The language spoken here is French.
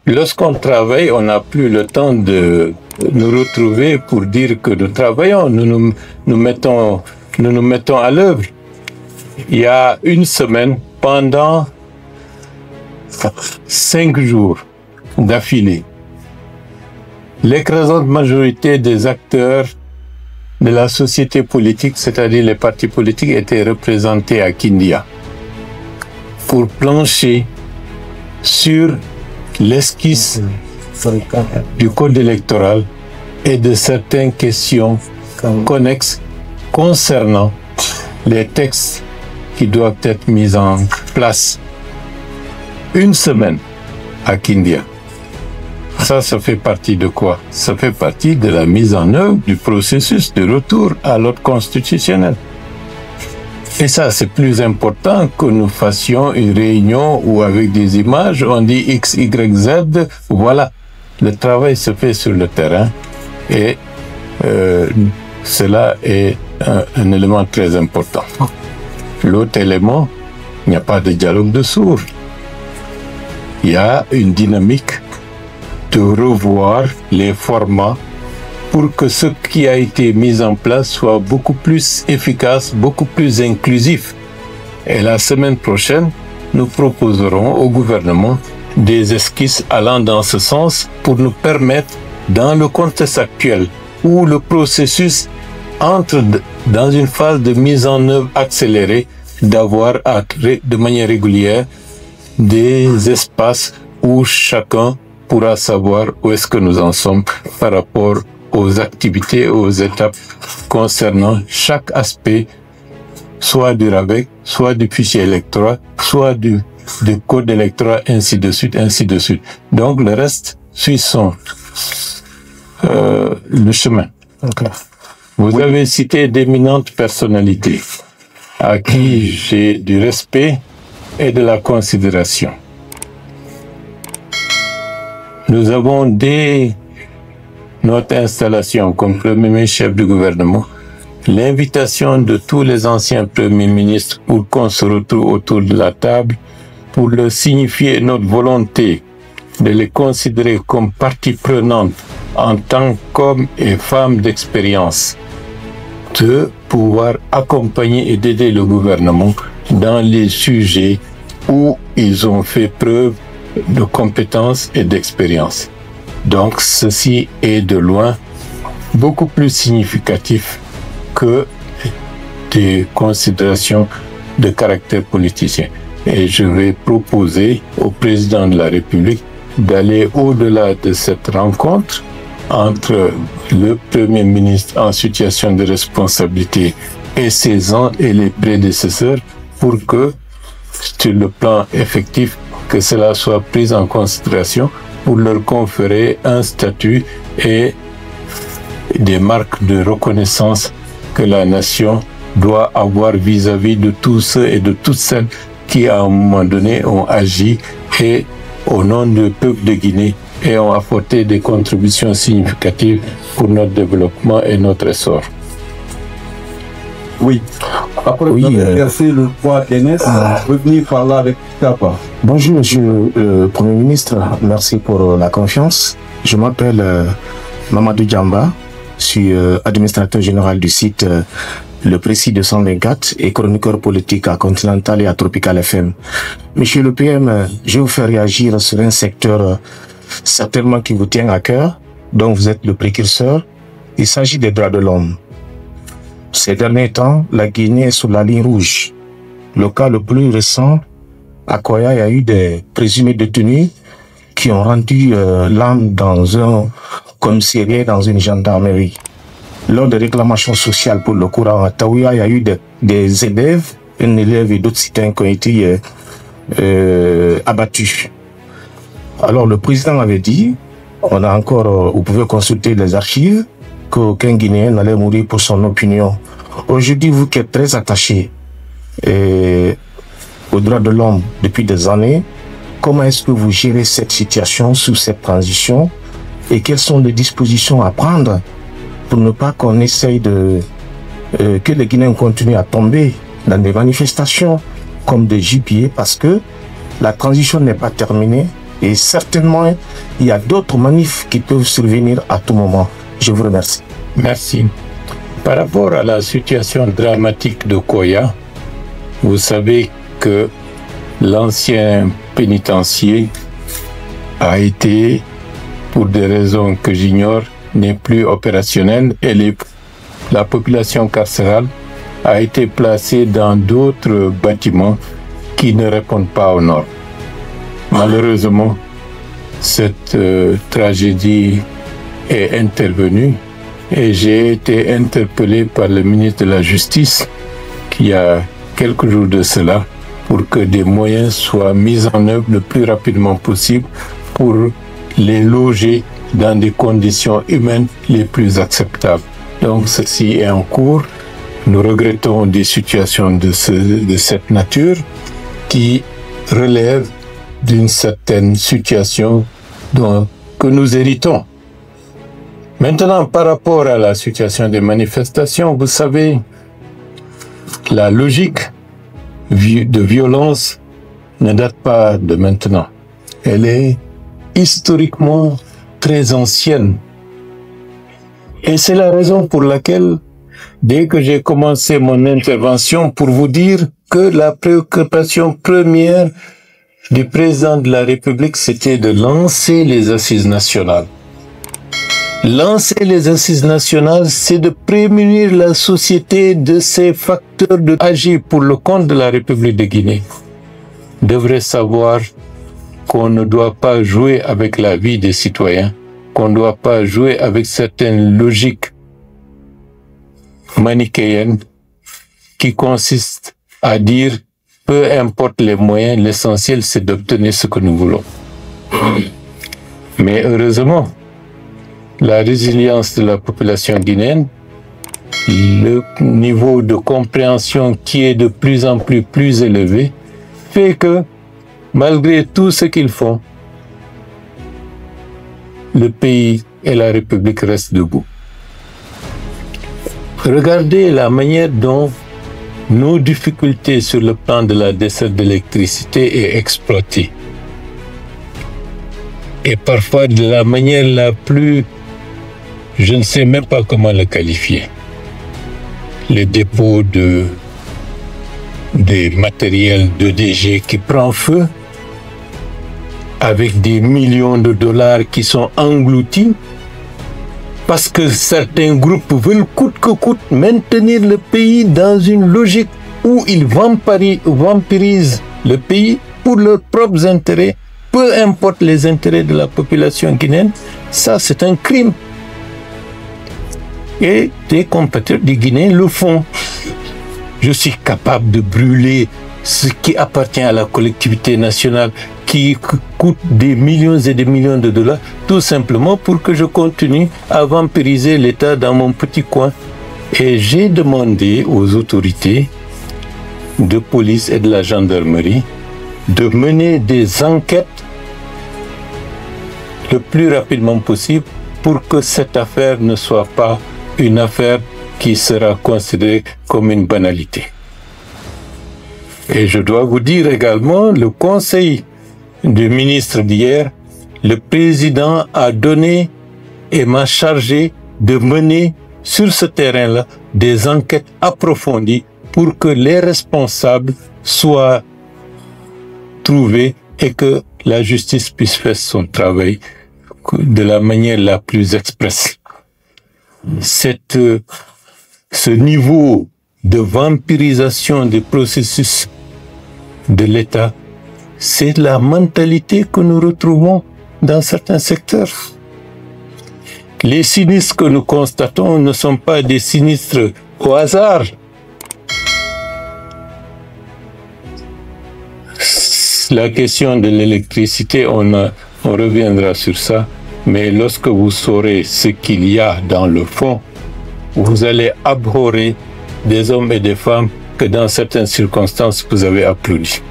lorsqu'on travaille, on n'a plus le temps de nous retrouver pour dire que nous travaillons, nous nous mettons à l'œuvre. Il y a une semaine, pendant 5 jours d'affilée, l'écrasante majorité des acteurs de la société politique, c'est-à-dire les partis politiques, étaient représentés à Kindia pour plancher sur l'esquisse du code électoral et de certaines questions connexes concernant les textes qui doivent être mis en place. Une semaine à Kindia. Ça fait partie de quoi? Ça fait partie de la mise en œuvre du processus de retour à l'ordre constitutionnel. Et ça, c'est plus important que nous fassions une réunion où avec des images, on dit X, Y, Z, voilà. Le travail se fait sur le terrain et cela est un élément très important. L'autre élément, il n'y a pas de dialogue de sourds. Il y a une dynamique de revoir les formats pour que ce qui a été mis en place soit beaucoup plus efficace, beaucoup plus inclusif. Et la semaine prochaine, nous proposerons au gouvernement des esquisses allant dans ce sens pour nous permettre, dans le contexte actuel, où le processus entre dans une phase de mise en œuvre accélérée, d'avoir de manière régulière des espaces où chacun pourra savoir où est-ce que nous en sommes par rapport aux activités, aux étapes concernant chaque aspect, soit du RABEC, soit du fichier électoral, soit du code électoral, ainsi de suite, ainsi de suite. Donc le reste suit le chemin. Okay. Vous avez cité d'éminentes personnalités à qui j'ai du respect et de la considération. Nous avons dès notre installation comme premier chef du gouvernement l'invitation de tous les anciens premiers ministres pour qu'on se retrouve autour de la table pour leur signifier notre volonté de les considérer comme partie prenante en tant qu'hommes et femmes d'expérience, de pouvoir accompagner et d'aider le gouvernement dans les sujets où ils ont fait preuve de compétences et d'expérience. Donc ceci est de loin beaucoup plus significatif que des considérations de caractère politicien. Et je vais proposer au président de la République d'aller au-delà de cette rencontre entre le Premier ministre en situation de responsabilité et les prédécesseurs pour que, sur le plan effectif, que cela soit pris en considération pour leur conférer un statut et des marques de reconnaissance que la nation doit avoir vis-à-vis de tous ceux et de toutes celles qui, à un moment donné, ont agi et au nom du peuple de Guinée et ont apporté des contributions significatives pour notre développement et notre essor. Oui. Après exercer le poids d'Enes, revenir par là avec Kapa. Bonjour, Monsieur le Premier ministre. Merci pour la confiance. Je m'appelle Mamadou Djamba. Je suis administrateur général du site Le Précis 224 et chroniqueur politique à Continental et à Tropical FM. Monsieur le PM, je vais vous faire réagir sur un secteur certainement qui vous tient à cœur, dont vous êtes le précurseur. Il s'agit des droits de l'homme. Ces derniers temps, la Guinée est sur la ligne rouge. Le cas le plus récent, à Koya, il y a eu des présumés détenus qui ont rendu l'âme dans un commissariat, dans une gendarmerie. Lors des réclamations sociales pour le courant à Taouya, il y a eu des élèves, un élève et d'autres citoyens qui ont été abattus. Alors le président avait dit, on a encore, vous pouvez consulter les archives, qu'aucun Guinéen n'allait mourir pour son opinion. Aujourd'hui, vous qui êtes très attaché aux droits de l'homme depuis des années, comment est-ce que vous gérez cette situation sous cette transition et quelles sont les dispositions à prendre pour ne pas qu'on essaye que les Guinéens continuent à tomber dans des manifestations comme des gibiers, parce que la transition n'est pas terminée Et certainement, il y a d'autres manifs qui peuvent survenir à tout moment. Je vous remercie. Merci. Par rapport à la situation dramatique de Koya, vous savez que l'ancien pénitencier a été, pour des raisons que j'ignore, n'est plus opérationnel et la population carcérale a été placée dans d'autres bâtiments qui ne répondent pas aux normes. Malheureusement, cette tragédie est intervenue et j'ai été interpellé par le ministre de la Justice il y a quelques jours de cela pour que des moyens soient mis en œuvre le plus rapidement possible pour les loger dans des conditions humaines les plus acceptables. Donc ceci est en cours. Nous regrettons des situations de cette nature qui relèvent d'une certaine situation que nous héritons. Maintenant, par rapport à la situation des manifestations, vous savez, la logique de violence ne date pas de maintenant. Elle est historiquement très ancienne. Et c'est la raison pour laquelle, dès que j'ai commencé mon intervention, pour vous dire que la préoccupation première du président de la République, c'était de lancer les assises nationales. Lancer les assises nationales, c'est de prémunir la société de ces facteurs d'agir pour le compte de la République de Guinée. Devrait savoir qu'on ne doit pas jouer avec la vie des citoyens, qu'on ne doit pas jouer avec certaines logiques manichéennes qui consistent à dire peu importe les moyens, l'essentiel c'est d'obtenir ce que nous voulons. Mais heureusement, la résilience de la population guinéenne, le niveau de compréhension qui est de plus en plus élevé, fait que, malgré tout ce qu'ils font, le pays et la République restent debout. Regardez la manière dont nos difficultés sur le plan de la desserte d'électricité est exploitée. Et parfois de la manière la plus... je ne sais même pas comment le qualifier. Le dépôt des matériels d'EDG qui prend feu, avec des millions de dollars qui sont engloutis, parce que certains groupes veulent coûte que coûte maintenir le pays dans une logique où ils vampirisent le pays pour leurs propres intérêts, peu importe les intérêts de la population guinéenne. Ça, c'est un crime. Et des compatriotes des Guinéens le font. Je suis capable de brûler ce qui appartient à la collectivité nationale, qui coûte des millions et des millions de dollars, tout simplement pour que je continue à vampiriser l'État dans mon petit coin. Et j'ai demandé aux autorités de police et de la gendarmerie de mener des enquêtes le plus rapidement possible pour que cette affaire ne soit pas une affaire qui sera considérée comme une banalité. Et je dois vous dire également, le conseil du ministre d'hier, le président a donné et m'a chargé de mener sur ce terrain-là des enquêtes approfondies pour que les responsables soient trouvés et que la justice puisse faire son travail de la manière la plus expresse. Ce niveau de vampirisation des processus de l'État, c'est la mentalité que nous retrouvons dans certains secteurs. Les sinistres que nous constatons ne sont pas des sinistres au hasard. La question de l'électricité, on reviendra sur ça, mais lorsque vous saurez ce qu'il y a dans le fond, vous allez abhorrer des hommes et des femmes que dans certaines circonstances vous avez applaudis.